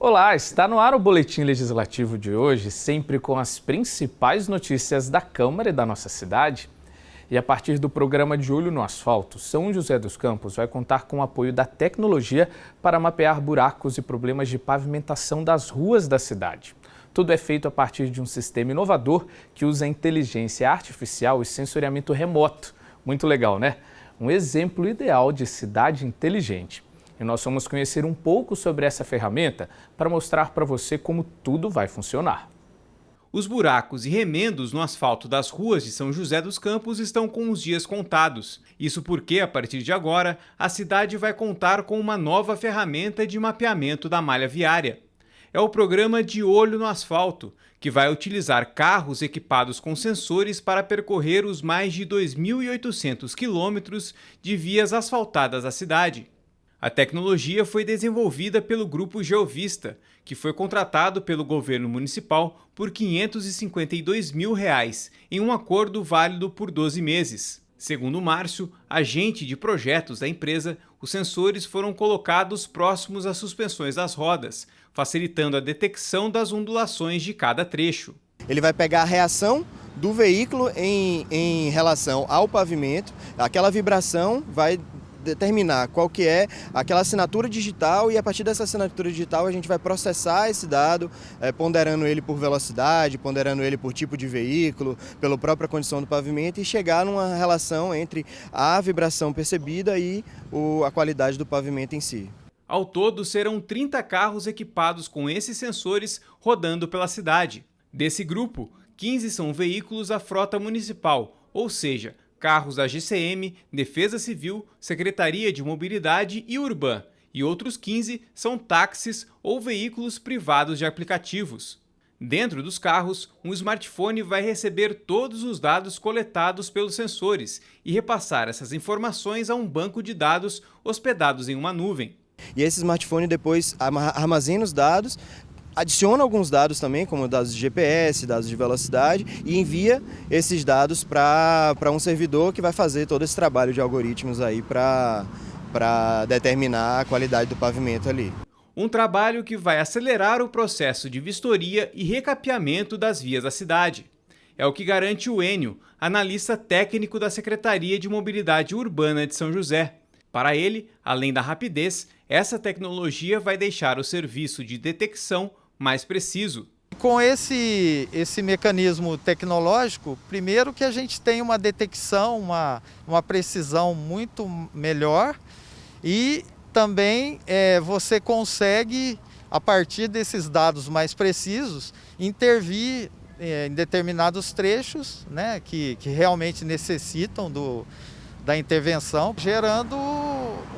Olá, está no ar o Boletim Legislativo de hoje, sempre com as principais notícias da Câmara e da nossa cidade. E a partir do programa De Olho no Asfalto, São José dos Campos vai contar com o apoio da tecnologia para mapear buracos e problemas de pavimentação das ruas da cidade. Tudo é feito a partir de um sistema inovador que usa inteligência artificial e sensoriamento remoto. Muito legal, né? Um exemplo ideal de cidade inteligente. E nós vamos conhecer um pouco sobre essa ferramenta para mostrar para você como tudo vai funcionar. Os buracos e remendos no asfalto das ruas de São José dos Campos estão com os dias contados. Isso porque, a partir de agora, a cidade vai contar com uma nova ferramenta de mapeamento da malha viária. É o programa De Olho no Asfalto, que vai utilizar carros equipados com sensores para percorrer os mais de 2.800 quilômetros de vias asfaltadas da cidade. A tecnologia foi desenvolvida pelo Grupo Geovista, que foi contratado pelo governo municipal por R$ 552 mil em um acordo válido por 12 meses. Segundo Márcio, agente de projetos da empresa, os sensores foram colocados próximos às suspensões das rodas, facilitando a detecção das ondulações de cada trecho. Ele vai pegar a reação do veículo em relação ao pavimento, aquela vibração vai determinar qual que é aquela assinatura digital e a partir dessa assinatura digital a gente vai processar esse dado, ponderando ele por velocidade, ponderando ele por tipo de veículo, pela própria condição do pavimento e chegar numa relação entre a vibração percebida e a qualidade do pavimento em si. Ao todo, serão 30 carros equipados com esses sensores rodando pela cidade. Desse grupo, 15 são veículos da frota municipal, ou seja, carros da GCM, Defesa Civil, Secretaria de Mobilidade e Urban, e outros 15 são táxis ou veículos privados de aplicativos. Dentro dos carros, um smartphone vai receber todos os dados coletados pelos sensores e repassar essas informações a um banco de dados hospedados em uma nuvem. E esse smartphone depois armazena os dados, adiciona alguns dados também, como dados de GPS, dados de velocidade, e envia esses dados para um servidor que vai fazer todo esse trabalho de algoritmos aí para determinar a qualidade do pavimento ali. Um trabalho que vai acelerar o processo de vistoria e recapeamento das vias da cidade. É o que garante o Enio, analista técnico da Secretaria de Mobilidade Urbana de São José. Para ele, além da rapidez, essa tecnologia vai deixar o serviço de detecção mais preciso. Com esse mecanismo tecnológico, primeiro que a gente tem uma detecção, uma precisão muito melhor e também você consegue, a partir desses dados mais precisos, intervir em determinados trechos, né, que realmente necessitam da intervenção, gerando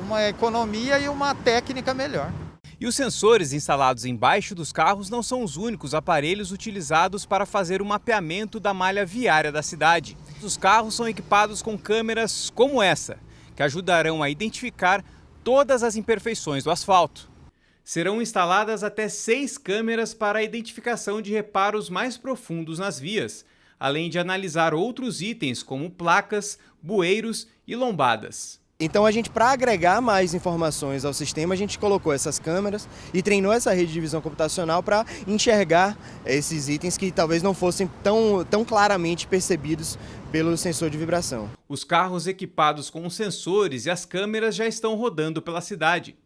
uma economia e uma técnica melhor. E os sensores instalados embaixo dos carros não são os únicos aparelhos utilizados para fazer o mapeamento da malha viária da cidade. Os carros são equipados com câmeras como essa, que ajudarão a identificar todas as imperfeições do asfalto. Serão instaladas até 6 câmeras para a identificação de reparos mais profundos nas vias, além de analisar outros itens como placas, bueiros e lombadas. Então a gente, para agregar mais informações ao sistema, a gente colocou essas câmeras e treinou essa rede de visão computacional para enxergar esses itens que talvez não fossem tão claramente percebidos pelo sensor de vibração. Os carros equipados com os sensores e as câmeras já estão rodando pela cidade.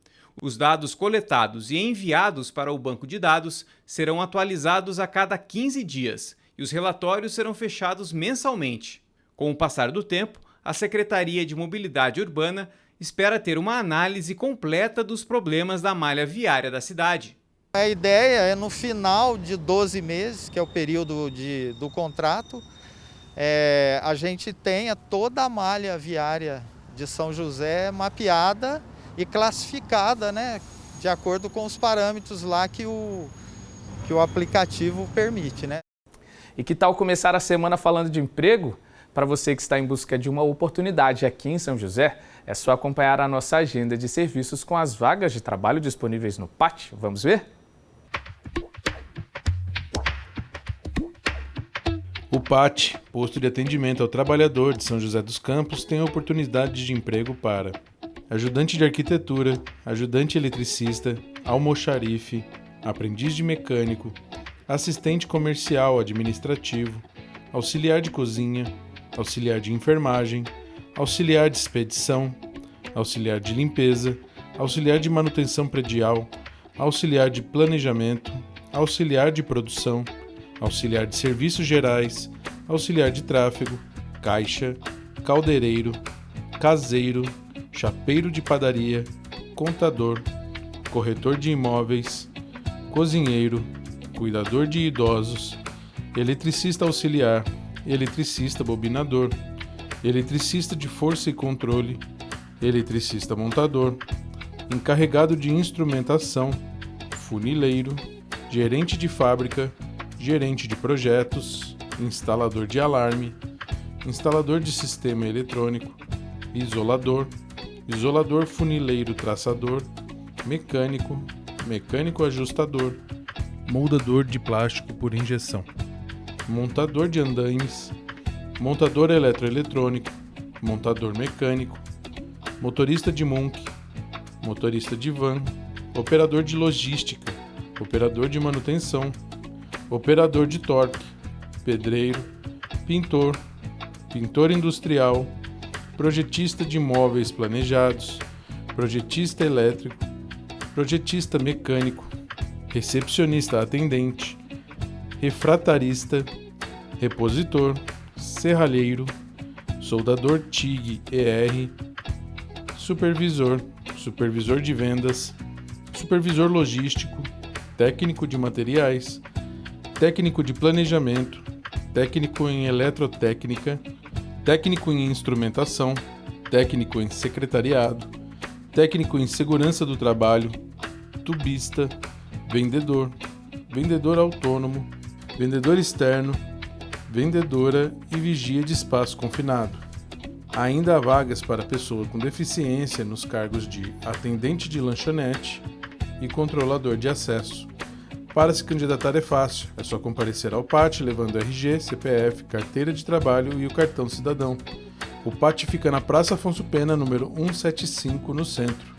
Os dados coletados e enviados para o banco de dados serão atualizados a cada 15 dias e os relatórios serão fechados mensalmente. Com o passar do tempo, a Secretaria de Mobilidade Urbana espera ter uma análise completa dos problemas da malha viária da cidade. A ideia é, no final de 12 meses, que é o período do contrato, a gente tenha toda a malha viária de São José mapeada e classificada, né, de acordo com os parâmetros lá que o aplicativo permite, né? E que tal começar a semana falando de emprego? Para você que está em busca de uma oportunidade aqui em São José, é só acompanhar a nossa agenda de serviços com as vagas de trabalho disponíveis no PAT. Vamos ver? O PAT, Posto de Atendimento ao Trabalhador de São José dos Campos, tem oportunidades de emprego para ajudante de arquitetura, ajudante eletricista, almoxarife, aprendiz de mecânico, assistente comercial administrativo, auxiliar de cozinha, auxiliar de enfermagem, auxiliar de expedição, auxiliar de limpeza, auxiliar de manutenção predial, auxiliar de planejamento, auxiliar de produção, auxiliar de serviços gerais, auxiliar de tráfego, caixa, caldeireiro, caseiro, chapeiro de padaria, contador, corretor de imóveis, cozinheiro, cuidador de idosos, eletricista auxiliar, eletricista bobinador, eletricista de força e controle, eletricista montador, encarregado de instrumentação, funileiro, gerente de fábrica, gerente de projetos, instalador de alarme, instalador de sistema eletrônico, isolador, isolador funileiro traçador, mecânico, mecânico ajustador, moldador de plástico por injeção, montador de andaimes, montador eletroeletrônico, montador mecânico, motorista de monk, motorista de van, operador de logística, operador de manutenção, operador de torque, pedreiro, pintor, pintor industrial, projetista de móveis planejados, projetista elétrico, projetista mecânico, recepcionista atendente, refratarista, repositor, serralheiro, soldador TIG-ER, supervisor, supervisor de vendas, supervisor logístico, técnico de materiais, técnico de planejamento, técnico em eletrotécnica, técnico em instrumentação, técnico em secretariado, técnico em segurança do trabalho, tubista, vendedor, vendedor autônomo, vendedor externo, vendedora e vigia de espaço confinado. Ainda há vagas para pessoa com deficiência nos cargos de atendente de lanchonete e controlador de acesso. Para se candidatar é fácil, é só comparecer ao PAT levando RG, CPF, carteira de trabalho e o cartão cidadão. O PAT fica na Praça Afonso Pena, número 175, no centro.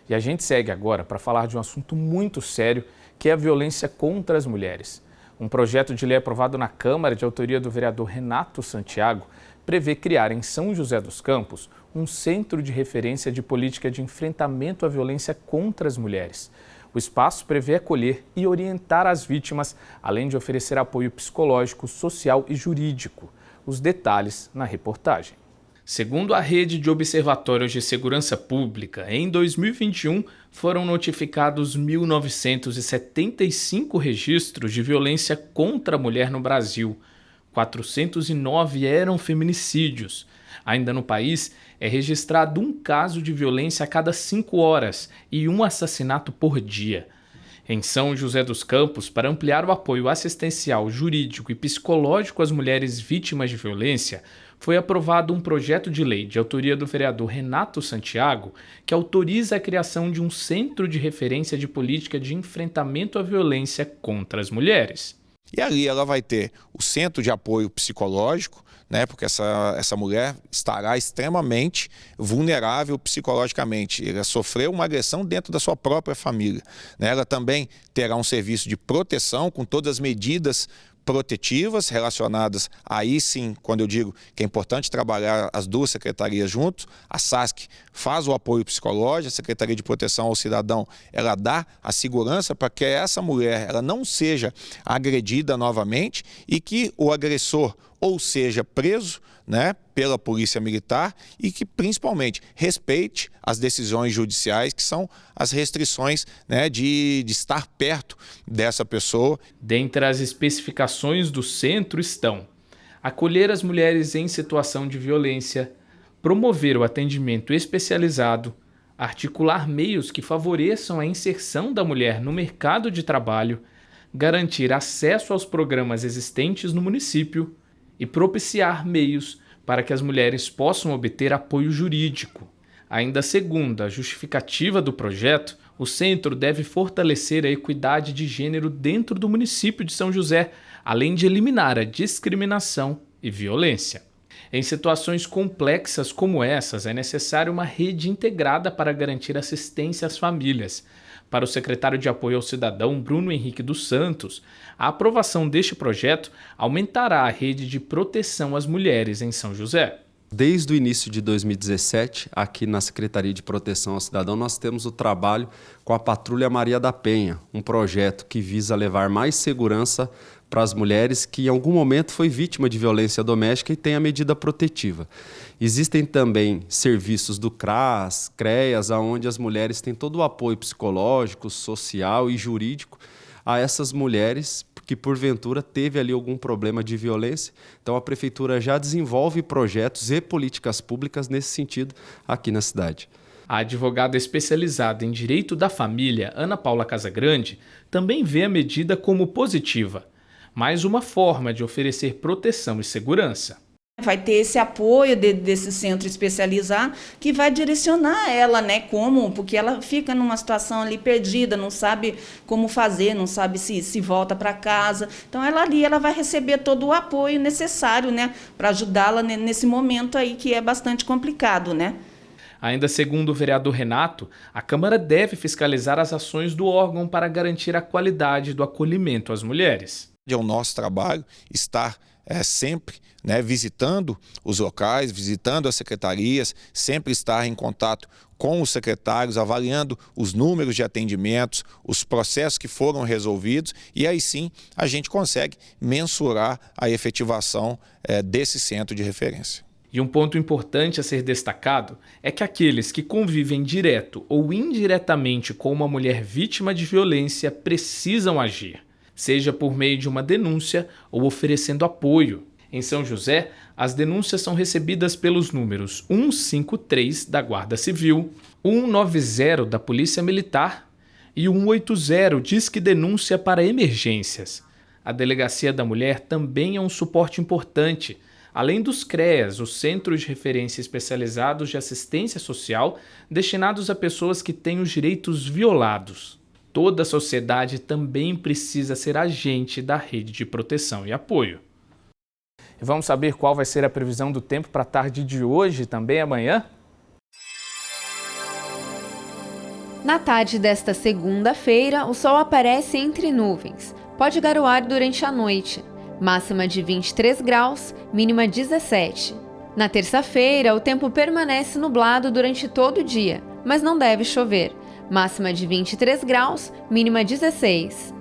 E a gente segue agora para falar de um assunto muito sério, que é a violência contra as mulheres. Um projeto de lei aprovado na Câmara, de autoria do vereador Renato Santiago, prevê criar em São José dos Campos um centro de referência de política de enfrentamento à violência contra as mulheres. O espaço prevê acolher e orientar as vítimas, além de oferecer apoio psicológico, social e jurídico. Os detalhes na reportagem. Segundo a Rede de Observatórios de Segurança Pública, em 2021 foram notificados 1.975 registros de violência contra a mulher no Brasil. 409 eram feminicídios. Ainda no país, é registrado um caso de violência a cada 5 horas e um assassinato por dia. Em São José dos Campos, para ampliar o apoio assistencial, jurídico e psicológico às mulheres vítimas de violência, foi aprovado um projeto de lei de autoria do vereador Renato Santiago, que autoriza a criação de um centro de referência de política de enfrentamento à violência contra as mulheres. E ali ela vai ter o centro de apoio psicológico, né, porque essa mulher estará extremamente vulnerável psicologicamente. Ela sofreu uma agressão dentro da sua própria família, né? Ela também terá um serviço de proteção com todas as medidas protetivas relacionadas, aí sim, quando eu digo que é importante trabalhar as duas secretarias juntos, a SASC faz o apoio psicológico, a Secretaria de Proteção ao Cidadão, ela dá a segurança para que essa mulher ela não seja agredida novamente e que o agressor ou seja preso, né, pela Polícia Militar e que principalmente respeite as decisões judiciais, que são as restrições, né, de estar perto dessa pessoa. Dentre as especificações do centro estão acolher as mulheres em situação de violência, promover o atendimento especializado, articular meios que favoreçam a inserção da mulher no mercado de trabalho, garantir acesso aos programas existentes no município e propiciar meios para que as mulheres possam obter apoio jurídico. Ainda segundo a justificativa do projeto, o centro deve fortalecer a equidade de gênero dentro do município de São José, além de eliminar a discriminação e violência. Em situações complexas como essas, é necessária uma rede integrada para garantir assistência às famílias. Para o secretário de Apoio ao Cidadão, Bruno Henrique dos Santos, a aprovação deste projeto aumentará a rede de proteção às mulheres em São José. Desde o início de 2017, aqui na Secretaria de Proteção ao Cidadão, nós temos o trabalho com a Patrulha Maria da Penha, um projeto que visa levar mais segurança para as mulheres que em algum momento foi vítima de violência doméstica e tem a medida protetiva. Existem também serviços do CRAS, CREAS, onde as mulheres têm todo o apoio psicológico, social e jurídico a essas mulheres que porventura teve ali algum problema de violência. Então a Prefeitura já desenvolve projetos e políticas públicas nesse sentido aqui na cidade. A advogada especializada em direito da família, Ana Paula Casagrande, também vê a medida como positiva, mais uma forma de oferecer proteção e segurança. Vai ter esse apoio desse centro especializado que vai direcionar ela, né, porque ela fica numa situação ali perdida, não sabe como fazer, não sabe se volta para casa. Então ela vai receber todo o apoio necessário, né, para ajudá-la nesse momento aí que é bastante complicado, né? Ainda segundo o vereador Renato, a Câmara deve fiscalizar as ações do órgão para garantir a qualidade do acolhimento às mulheres. É o nosso trabalho estar sempre visitando os locais, visitando as secretarias, sempre estar em contato com os secretários, avaliando os números de atendimentos, os processos que foram resolvidos, e aí sim a gente consegue mensurar a efetivação desse centro de referência. E um ponto importante a ser destacado é que aqueles que convivem direto ou indiretamente com uma mulher vítima de violência precisam agir, seja por meio de uma denúncia ou oferecendo apoio. Em São José, as denúncias são recebidas pelos números 153 da Guarda Civil, 190 da Polícia Militar e 180 Disque Denúncia para Emergências. A Delegacia da Mulher também é um suporte importante, além dos CREAS, os Centros de Referência Especializados de Assistência Social, destinados a pessoas que têm os direitos violados. Toda a sociedade também precisa ser agente da rede de proteção e apoio. E vamos saber qual vai ser a previsão do tempo para a tarde de hoje e também amanhã? Na tarde desta segunda-feira, o sol aparece entre nuvens. Pode garoar durante a noite. Máxima de 23 graus, mínima 17. Na terça-feira, o tempo permanece nublado durante todo o dia, mas não deve chover. Máxima de 23 graus, mínima 16.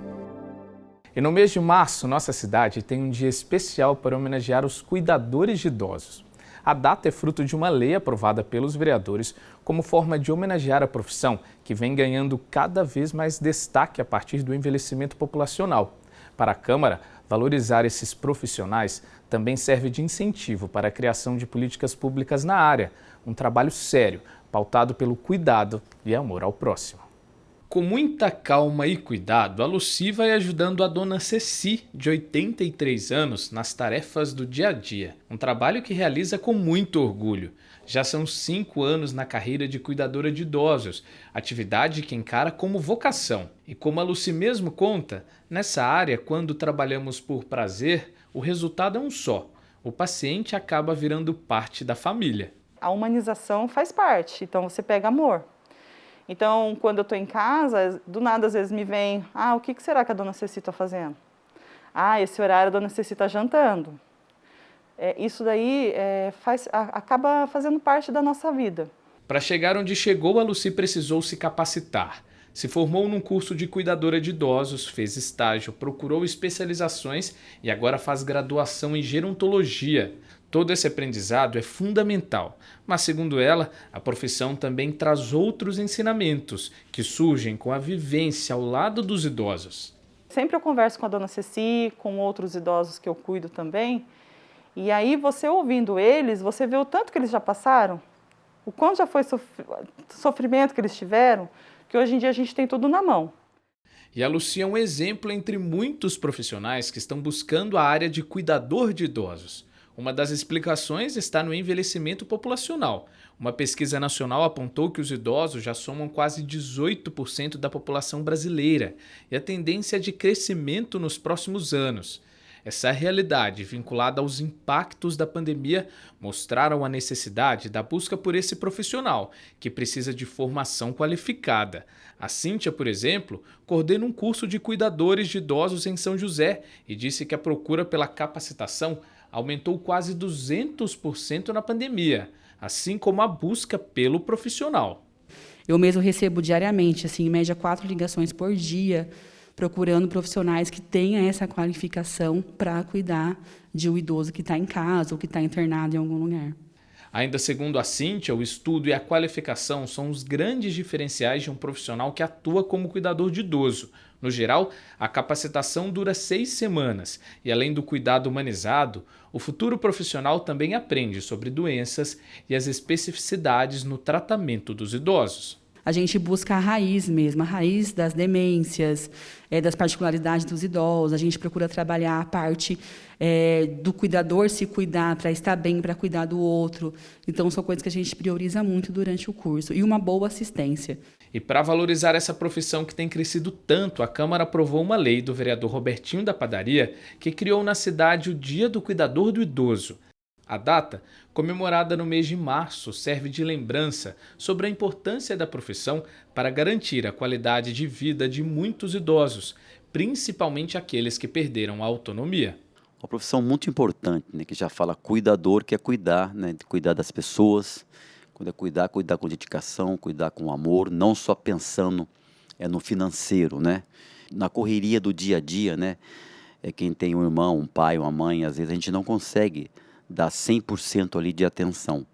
E no mês de março, nossa cidade tem um dia especial para homenagear os cuidadores de idosos. A data é fruto de uma lei aprovada pelos vereadores como forma de homenagear a profissão, que vem ganhando cada vez mais destaque a partir do envelhecimento populacional. Para a Câmara, valorizar esses profissionais também serve de incentivo para a criação de políticas públicas na área, um trabalho sério, pautado pelo cuidado e amor ao próximo. Com muita calma e cuidado, a Lucy vai ajudando a dona Ceci, de 83 anos, nas tarefas do dia a dia. Um trabalho que realiza com muito orgulho. Já são 5 anos na carreira de cuidadora de idosos, atividade que encara como vocação. E como a Lucy mesmo conta, nessa área, quando trabalhamos por prazer, o resultado é um só. O paciente acaba virando parte da família. A humanização faz parte, então você pega amor. Então, quando eu estou em casa, do nada às vezes me vem, o que será que a dona Ceci está fazendo? Esse horário a dona Ceci está jantando. Isso daí acaba fazendo parte da nossa vida. Para chegar onde chegou, a Lucy precisou se capacitar. Se formou num curso de cuidadora de idosos, fez estágio, procurou especializações e agora faz graduação em gerontologia. Todo esse aprendizado é fundamental, mas segundo ela, a profissão também traz outros ensinamentos que surgem com a vivência ao lado dos idosos. Sempre eu converso com a dona Ceci, com outros idosos que eu cuido também, e aí você ouvindo eles, você vê o tanto que eles já passaram, o quanto já foi sofrimento que eles tiveram, que hoje em dia a gente tem tudo na mão. E a Lucy é um exemplo entre muitos profissionais que estão buscando a área de cuidador de idosos. Uma das explicações está no envelhecimento populacional. Uma pesquisa nacional apontou que os idosos já somam quase 18% da população brasileira e a tendência é de crescimento nos próximos anos. Essa realidade, vinculada aos impactos da pandemia, mostraram a necessidade da busca por esse profissional, que precisa de formação qualificada. A Cíntia, por exemplo, coordena um curso de cuidadores de idosos em São José e disse que a procura pela capacitação aumentou quase 200% na pandemia, assim como a busca pelo profissional. Eu mesmo recebo diariamente, assim, em média 4 ligações por dia, procurando profissionais que tenham essa qualificação para cuidar de um idoso que está em casa ou que está internado em algum lugar. Ainda segundo a Cíntia, o estudo e a qualificação são os grandes diferenciais de um profissional que atua como cuidador de idoso. No geral, a capacitação dura 6 semanas e, além do cuidado humanizado, o futuro profissional também aprende sobre doenças e as especificidades no tratamento dos idosos. A gente busca a raiz mesmo, a raiz das demências, das particularidades dos idosos. A gente procura trabalhar a parte do cuidador se cuidar para estar bem, para cuidar do outro. Então, são coisas que a gente prioriza muito durante o curso. E uma boa assistência. E para valorizar essa profissão que tem crescido tanto, a Câmara aprovou uma lei do vereador Robertinho da Padaria que criou na cidade o Dia do Cuidador do Idoso. A data, comemorada no mês de março, serve de lembrança sobre a importância da profissão para garantir a qualidade de vida de muitos idosos, principalmente aqueles que perderam a autonomia. Uma profissão muito importante, né, que já fala cuidador, que é cuidar, né, de cuidar das pessoas, cuidar com dedicação, cuidar com amor, não só pensando no financeiro, né, na correria do dia a dia, né, quem tem um irmão, um pai, uma mãe, às vezes a gente não consegue dar 100% ali de atenção.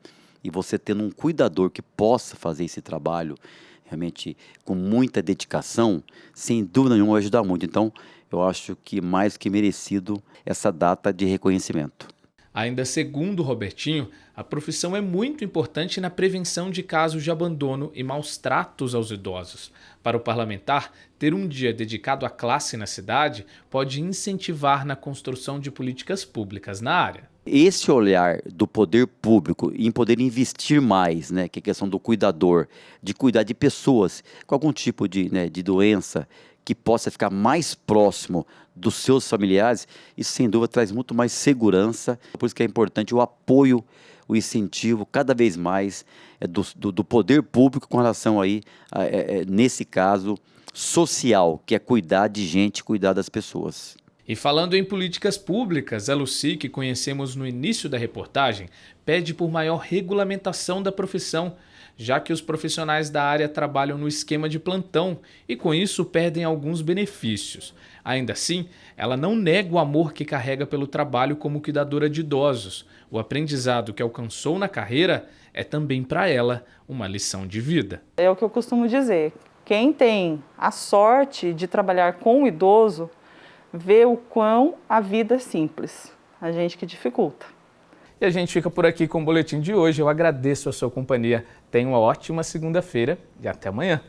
E você tendo um cuidador que possa fazer esse trabalho realmente com muita dedicação, sem dúvida nenhuma vai ajudar muito. Então, eu acho que mais que merecido essa data de reconhecimento. Ainda segundo Robertinho, a profissão é muito importante na prevenção de casos de abandono e maus tratos aos idosos. Para o parlamentar, ter um dia dedicado à classe na cidade pode incentivar na construção de políticas públicas na área. Esse olhar do poder público em poder investir mais, né, que é a questão do cuidador, de cuidar de pessoas com algum tipo de doença, que possa ficar mais próximo dos seus familiares, isso sem dúvida traz muito mais segurança. Por isso que é importante o apoio, o incentivo cada vez mais do poder público com relação aí, nesse caso, social, que é cuidar de gente, cuidar das pessoas. E falando em políticas públicas, a Lucy, que conhecemos no início da reportagem, pede por maior regulamentação da profissão, já que os profissionais da área trabalham no esquema de plantão e com isso perdem alguns benefícios. Ainda assim, ela não nega o amor que carrega pelo trabalho como cuidadora de idosos. O aprendizado que alcançou na carreira é também para ela uma lição de vida. É o que eu costumo dizer, quem tem a sorte de trabalhar com o idoso, vê o quão a vida é simples, a gente que dificulta. E a gente fica por aqui com o boletim de hoje. Eu agradeço a sua companhia. Tenha uma ótima segunda-feira e até amanhã.